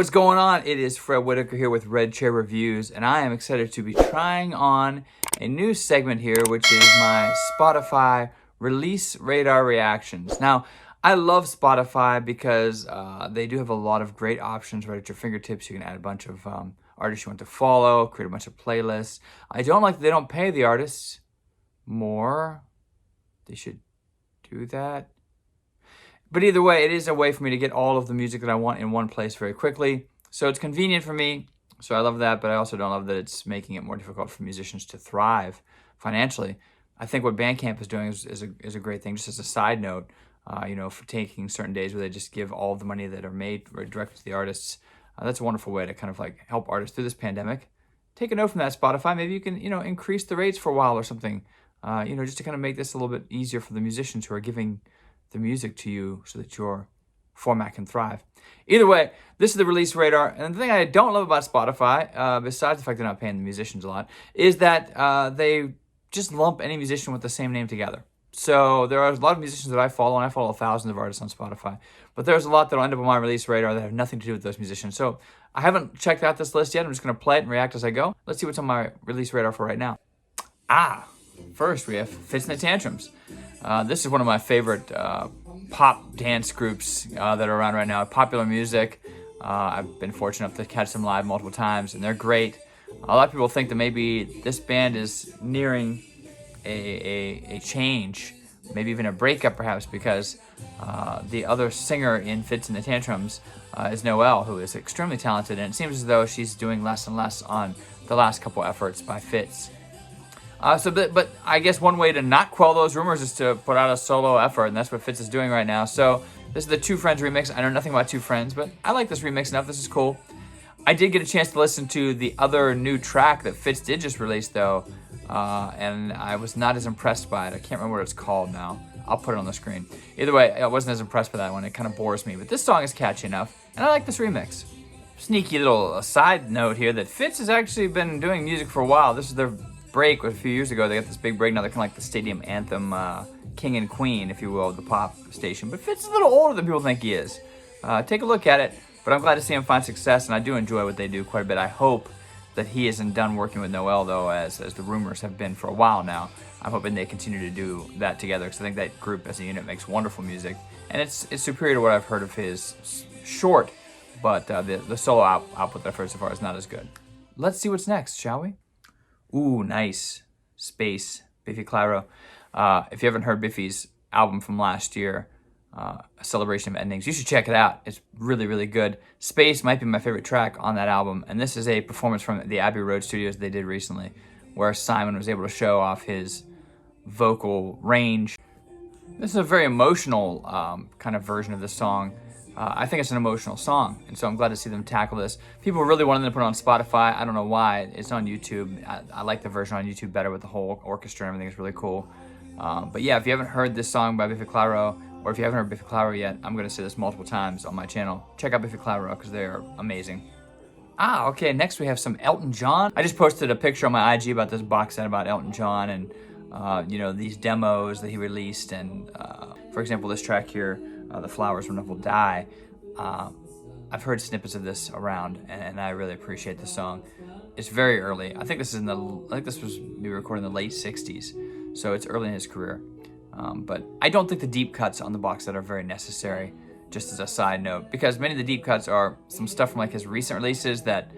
what's going on? It is Fred Whitaker here with Red Chair Reviews, and I am excited to be trying on a new segment here, which is my Spotify Release Radar Reactions. Now, I love Spotify because they do have a lot of great options right at your fingertips. You can add a bunch of artists you want to follow, create a bunch of playlists. I don't like that they don't pay the artists more. They should do that. But either way, it is a way for me to get all of the music that I want in one place very quickly. So it's convenient for me. So I love that, but I also don't love that it's making it more difficult for musicians to thrive financially. I think what Bandcamp is doing is a great thing. Just as a side note, for taking certain days where they just give all of the money that are made directly to the artists. That's a wonderful way to kind of like help artists through this pandemic. Take a note from that, Spotify. Maybe you can, increase the rates for a while or something. Just to kind of make this a little bit easier for the musicians who are giving the music to you so that your format can thrive. Either way, this is the Release Radar. And the thing I don't love about Spotify, besides the fact they're not paying the musicians a lot, is that they just lump any musician with the same name together. So there are a lot of musicians that I follow, and I follow thousands of artists on Spotify. But there's a lot that will end up on my Release Radar that have nothing to do with those musicians. So I haven't checked out this list yet. I'm just going to play it and react as I go. Let's see what's on my Release Radar for right now. First we have Fitz and the Tantrums. This is one of my favorite pop dance groups that are around right now. Popular music. I've been fortunate enough to catch them live multiple times, and they're great. A lot of people think that maybe this band is nearing a change, maybe even a breakup perhaps, because the other singer in Fitz and the Tantrums is Noelle, who is extremely talented, and it seems as though she's doing less and less on the last couple efforts by Fitz. But I guess one way to not quell those rumors is to put out a solo effort, and that's what Fitz is doing right now. So this is the Two Friends remix. I know nothing about Two Friends, but I like this remix enough. This is cool. I did get a chance to listen to the other new track that Fitz did just release, though, and I was not as impressed by it. I can't remember what it's called now. I'll put it on the screen. Either way, I wasn't as impressed by that one. It kind of bores me. But this song is catchy enough, and I like this remix. Sneaky little side note here that Fitz has actually been doing music for a while. This is their break a few years ago. They got this big break. Now they're kind of like the stadium anthem king and queen, if you will, of the pop station. But Fitz is a little older than people think he is. Take a look at it. But I'm glad to see him find success, and I do enjoy what they do quite a bit. I hope that he isn't done working with Noelle, though, as the rumors have been for a while now. I'm hoping they continue to do that together, because I think that group as a unit makes wonderful music. And it's superior to what I've heard of his short, but the solo output that I've heard so far is not as good. Let's see what's next, shall we? Ooh, nice. Space, Biffy Clyro. If you haven't heard Biffy's album from last year, A Celebration of Endings, you should check it out. It's really, really good. Space might be my favorite track on that album, and this is a performance from the Abbey Road Studios they did recently, where Simon was able to show off his vocal range. This is a very emotional kind of version of this song. I think it's an emotional song, and so I'm glad to see them tackle this. People really wanted them to put it on Spotify. I don't know why. It's on YouTube. I like the version on YouTube better with the whole orchestra and everything. It's really cool. But yeah, if you haven't heard this song by Biffy Clyro, or if you haven't heard Biffy Clyro yet, I'm going to say this multiple times on my channel. Check out Biffy Clyro because they are amazing. Okay, next we have some Elton John. I just posted a picture on my IG about this box set about Elton John and, these demos that he released. And, for example, this track here, The Flowers Will Never Die. I've heard snippets of this around, and I really appreciate the song. It's very early. I think this was maybe recorded in the late 60s, so it's early in his career. But I don't think the deep cuts on the box set are very necessary, just as a side note, because many of the deep cuts are some stuff from like his recent releases that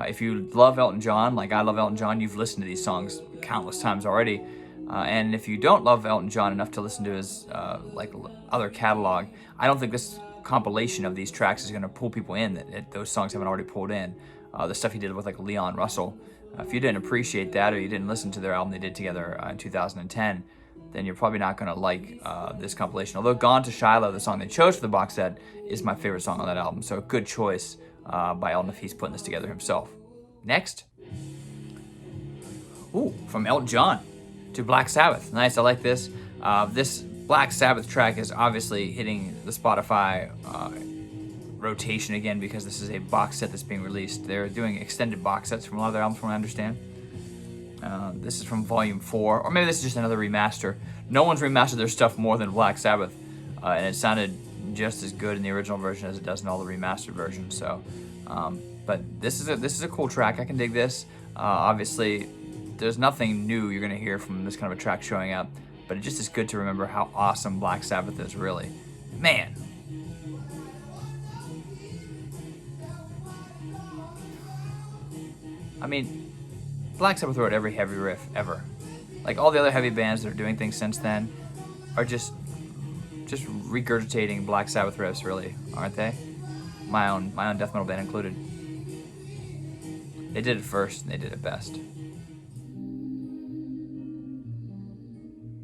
if you love Elton John, like I love Elton John, you've listened to these songs countless times already. And if you don't love Elton John enough to listen to his other catalog, I don't think this compilation of these tracks is going to pull people in that those songs haven't already pulled in. The stuff he did with like Leon Russell. If you didn't appreciate that, or you didn't listen to their album they did together in 2010, then you're probably not going to like this compilation. Although Gone to Shiloh, the song they chose for the box set, is my favorite song on that album. So a good choice by Elton if he's putting this together himself. Next. Ooh, from Elton John to Black Sabbath. Nice, I like this. This Black Sabbath track is obviously hitting the Spotify rotation again because this is a box set that's being released. They're doing extended box sets from a lot of their albums, from what I understand. This is from Volume 4, or maybe this is just another remaster. No one's remastered their stuff more than Black Sabbath, and it sounded just as good in the original version as it does in all the remastered versions. So But this is a cool track. I can dig this. Obviously, there's nothing new you're gonna hear from this kind of a track showing up, but it just is good to remember how awesome Black Sabbath is, really. Man. I mean, Black Sabbath wrote every heavy riff ever. Like all the other heavy bands that are doing things since then are just regurgitating Black Sabbath riffs, really, aren't they? My own death metal band included. They did it first, and they did it best.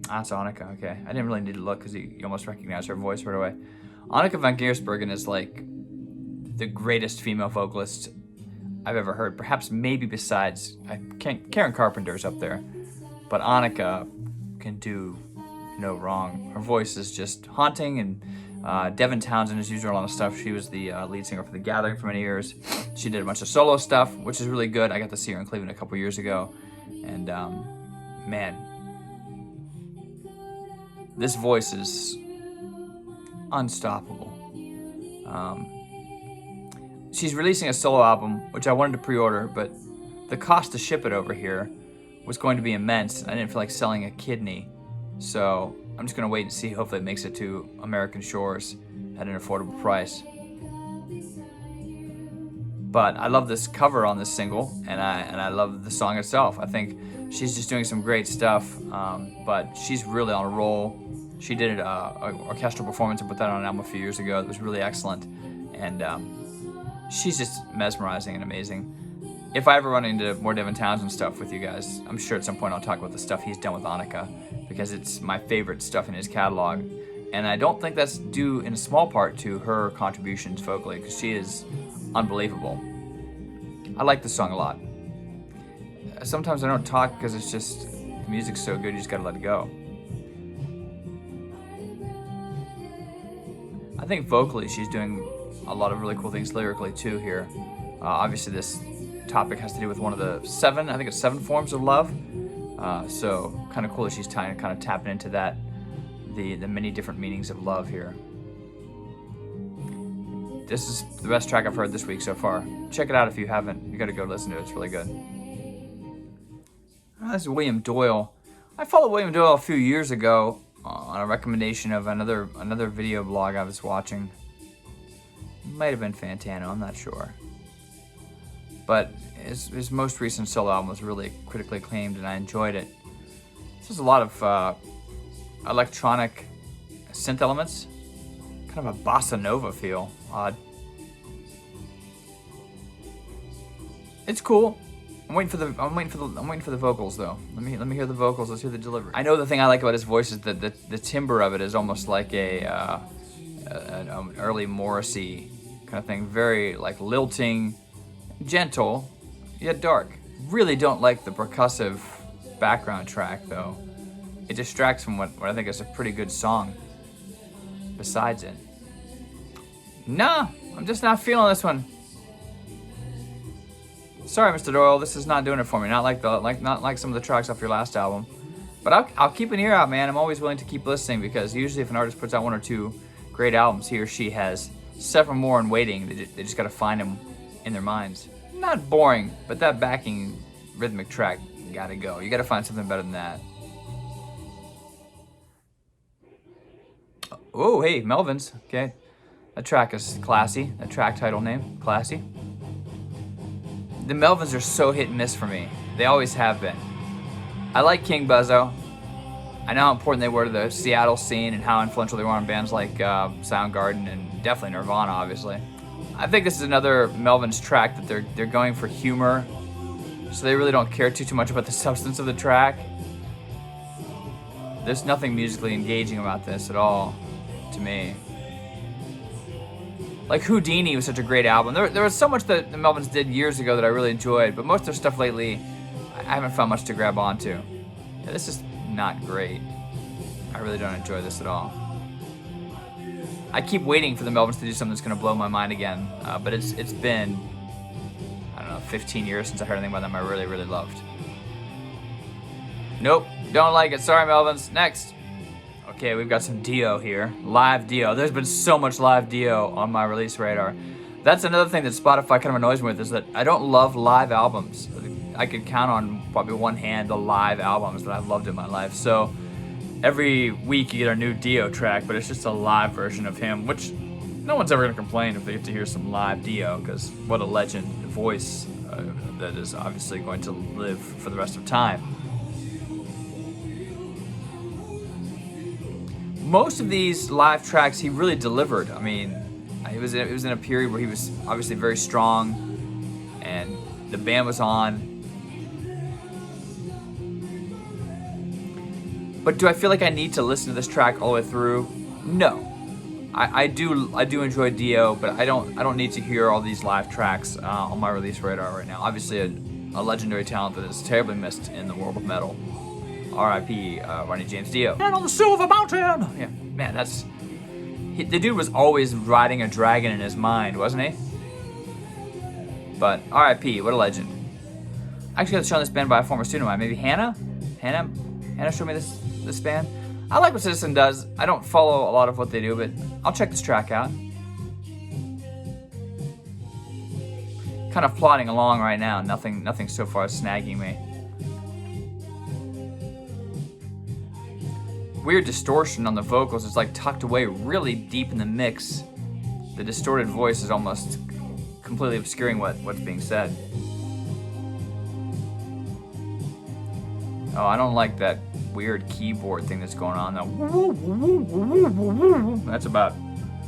That's Annika, okay. I didn't really need to look because you almost recognize her voice right away. Annika van Giersbergen is like the greatest female vocalist I've ever heard. Perhaps maybe besides, Karen Carpenter's up there. But Annika can do no wrong. Her voice is just haunting, and Devin Townsend has used her on a lot of stuff. She was the lead singer for The Gathering for many years. She did a bunch of solo stuff, which is really good. I got to see her in Cleveland a couple years ago. And man, this voice is unstoppable. She's releasing a solo album, which I wanted to pre-order, but the cost to ship it over here was going to be immense. I didn't feel like selling a kidney. So I'm just gonna wait and see. Hopefully it makes it to American shores at an affordable price. But I love this cover on this single, and I love the song itself. I think she's just doing some great stuff, but she's really on a roll. She did an orchestral performance and put that on an album a few years ago. It was really excellent, and she's just mesmerizing and amazing. If I ever run into more Devin Townsend stuff with you guys, I'm sure at some point I'll talk about the stuff he's done with Annika, because it's my favorite stuff in his catalog. And I don't think that's due in a small part to her contributions vocally, because she is unbelievable. I like this song a lot. Sometimes I don't talk because it's just, the music's so good, you just gotta let it go. I think vocally she's doing a lot of really cool things lyrically too here. Obviously this topic has to do with one of the seven forms of love. So kind of cool that she's kind of tapping into that, the many different meanings of love here. This is the best track I've heard this week so far. Check it out if you haven't. You got to go listen to it. It's really good. This is William Doyle. I followed William Doyle a few years ago on a recommendation of another video blog I was watching. Might have been Fantano, I'm not sure. But his most recent solo album was really critically acclaimed, and I enjoyed it. This is a lot of electronic synth elements, kind of a bossa nova feel. Odd. It's cool. I'm waiting for the vocals though. Let me hear the vocals. Let's hear the delivery. I know the thing I like about his voice is that the timbre of it is almost like an early Morrissey kind of thing. Very like lilting, gentle, yet dark. Really don't like the percussive background track though. It distracts from what I think is a pretty good song besides it. Nah, I'm just not feeling this one. Sorry, Mr. Doyle, this is not doing it for me. Not like some of the tracks off your last album. But I'll keep an ear out, man. I'm always willing to keep listening, because usually if an artist puts out one or two great albums, he or she has several more in waiting. They just got to find them in their minds. Not boring, but that backing rhythmic track gotta go. You gotta find something better than that. Oh, hey, Melvins. Okay, that track is classy. That track title name, classy. The Melvins are so hit and miss for me. They always have been. I like King Buzzo. I know how important they were to the Seattle scene and how influential they were on bands like Soundgarden and definitely Nirvana, obviously. I think this is another Melvins track that they're going for humor, so they really don't care too much about the substance of the track. There's nothing musically engaging about this at all, to me. Like Houdini was such a great album. There was so much that the Melvins did years ago that I really enjoyed, but most of their stuff lately, I haven't found much to grab onto. Yeah, this is not great. I really don't enjoy this at all. I keep waiting for the Melvins to do something that's going to blow my mind again, but it's been, I don't know, 15 years since I heard anything about them I really, really loved. Nope, don't like it. Sorry, Melvins. Next. Okay, we've got some Dio here. Live Dio. There's been so much live Dio on my release radar. That's another thing that Spotify kind of annoys me with, is that I don't love live albums. I could count on probably one hand the live albums that I've loved in my life. So every week you get a new Dio track, but it's just a live version of him, which no one's ever going to complain if they get to hear some live Dio, because what a legend, voice that is obviously going to live for the rest of time. Most of these live tracks he really delivered. I mean, it was in a period where he was obviously very strong, and the band was on. But do I feel like I need to listen to this track all the way through? No. I do enjoy Dio, but I don't need to hear all these live tracks on my release radar right now. Obviously, a legendary talent that is terribly missed in the world of metal. R.I.P. Ronnie James Dio. And on the Silver Mountain. Yeah, man, the dude was always riding a dragon in his mind, wasn't he? But R.I.P. What a legend. I actually got shown this band by a former student of mine. Maybe Hannah. Hannah showed me this band. I like what Citizen does. I don't follow a lot of what they do, but I'll check this track out. Kind of plodding along right now. Nothing so far is snagging me. Weird distortion on the vocals. It's like tucked away really deep in the mix. The distorted voice is almost completely obscuring what's being said. Oh, I don't like that weird keyboard thing that's going on though. That's about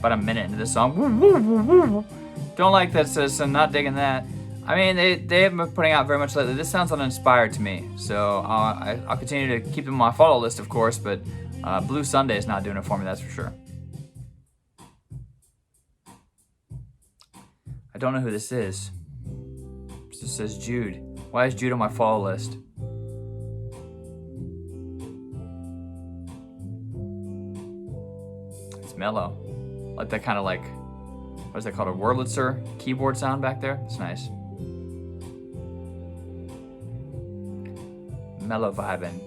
a minute into this song. Don't like that, Citizen. Not digging that. I mean, they haven't been putting out very much lately. This sounds uninspired to me, so I'll continue to keep them on my follow list, of course. But Blue Sunday is not doing it for me, that's for sure. I don't know who this is. It just says Jude. Why is Jude on my follow list? Mellow, like that kind of like, what is that called, a Wurlitzer keyboard sound back there? It's nice. Mellow vibing.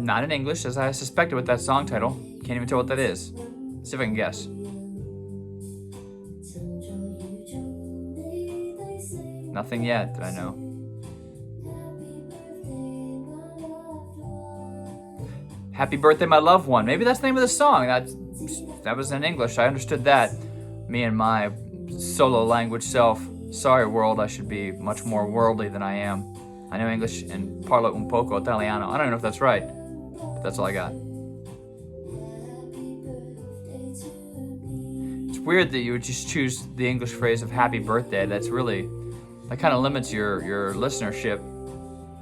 Not in English, as I suspected with that song title. Can't even tell what that is. Let's see if I can guess. Nothing yet that I know. Happy Birthday, My Loved One. Maybe that's the name of the song. That was in English. I understood that. Me and my solo language self. Sorry, world. I should be much more worldly than I am. I know English and parlo un poco italiano. I don't even know if that's right. But that's all I got. It's weird that you would just choose the English phrase of happy birthday. That kind of limits your listenership.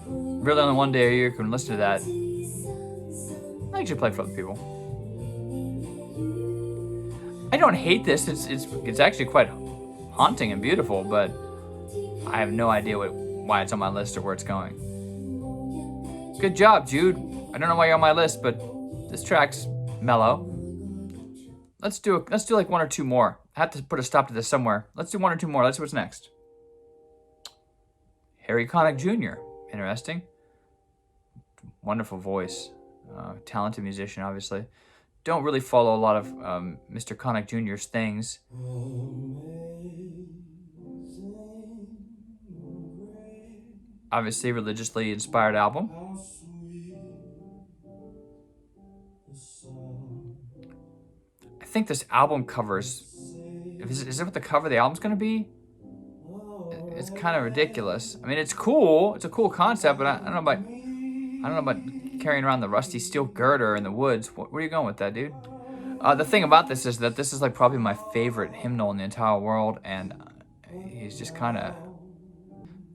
Really only one day a year you can listen to that. I actually play for other people. I don't hate this. It's actually quite haunting and beautiful, but I have no idea why it's on my list or where it's going. Good job, Jude. I don't know why you're on my list, but this track's mellow. Let's do like one or two more. I have to put a stop to this somewhere. Let's do one or two more. Let's see what's next. Connick Jr. Interesting. Wonderful voice. Talented musician, obviously. Don't really follow a lot of Mr. Connick Jr.'s things. Obviously, religiously inspired album. I think this album covers... Is it what the cover of the album's going to be? It's kind of ridiculous. I mean, it's cool. It's a cool concept, but I don't know about carrying around the rusty steel girder in the woods. Where are you going with that, dude? The thing about this is that this is like probably my favorite hymnal in the entire world, and he's just kind of...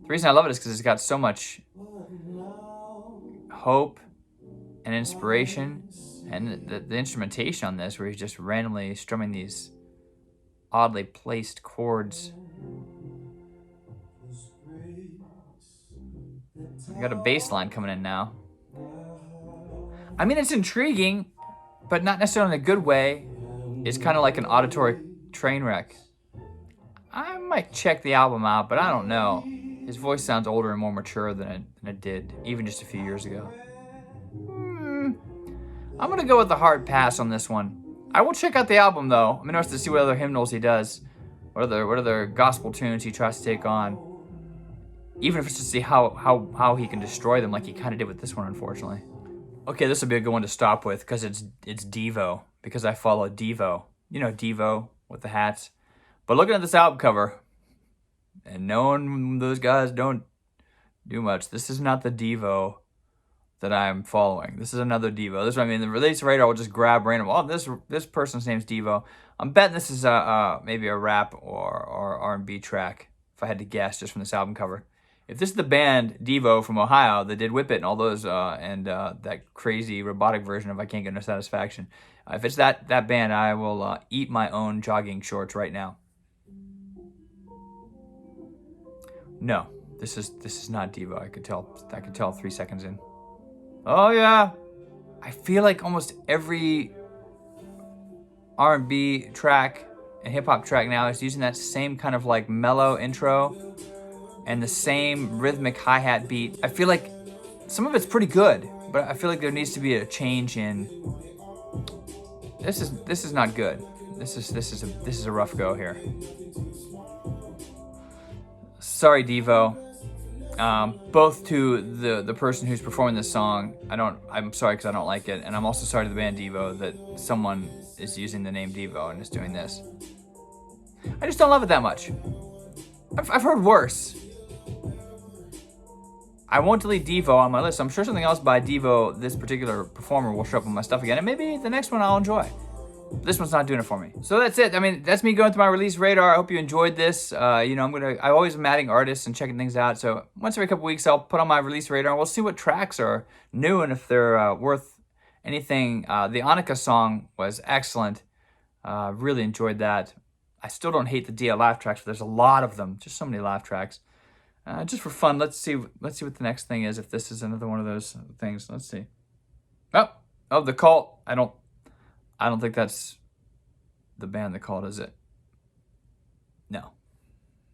The reason I love it is because it's got so much hope and inspiration, and the instrumentation on this, where he's just randomly strumming these oddly placed chords. I got a bass line coming in now. I mean, it's intriguing, but not necessarily in a good way. It's kind of like an auditory train wreck. I might check the album out, but I don't know. His voice sounds older and more mature than it did, even just a few years ago. I'm going to go with the hard pass on this one. I will check out the album, though. I'm interested to see what other hymnals he does. What other gospel tunes he tries to take on. Even if it's to see how he can destroy them like he kind of did with this one, unfortunately. Okay, this will be a good one to stop with because it's Devo. Because I follow Devo. You know Devo with the hats. But looking at this album cover and knowing those guys don't do much, this is not the Devo that I'm following. This is another Devo. This is what I mean. The release radar will just grab random. Oh, this person's name's Devo. I'm betting this is maybe a rap or R&B track, if I had to guess just from this album cover. If this is the band Devo from Ohio that did Whip It and all those and that crazy robotic version of I Can't Get No Satisfaction, if it's that band, I will eat my own jogging shorts right now. No, this is not Devo. I could tell 3 seconds in. Oh yeah, I feel like almost every R&B track and hip hop track now is using that same kind of like mellow intro and the same rhythmic hi-hat beat. I feel like some of it's pretty good, but I feel like there needs to be a change in. This is not good. This is a rough go here. Sorry, Devo. Both to the person who's performing this song, I'm sorry because I don't like it, and I'm also sorry to the band Devo that someone is using the name Devo and is doing this. I just don't love it that much. I've heard worse. I won't delete Devo on my list. I'm sure something else by Devo, this particular performer, will show up on my stuff again, and maybe the next one I'll enjoy. This one's not doing it for me. So that's it. I mean, that's me going through my release radar. I hope you enjoyed this. I always am adding artists and checking things out. So once every couple weeks, I'll put on my release radar and we'll see what tracks are new and if they're worth anything. The Annika song was excellent. Really enjoyed that. I still don't hate the DL laugh tracks, but there's a lot of them. Just so many laugh tracks. Just for fun, let's see what the next thing is. If this is another one of those things, let's see. Oh, The Cult. I don't think that's the band The Cult, is it? No.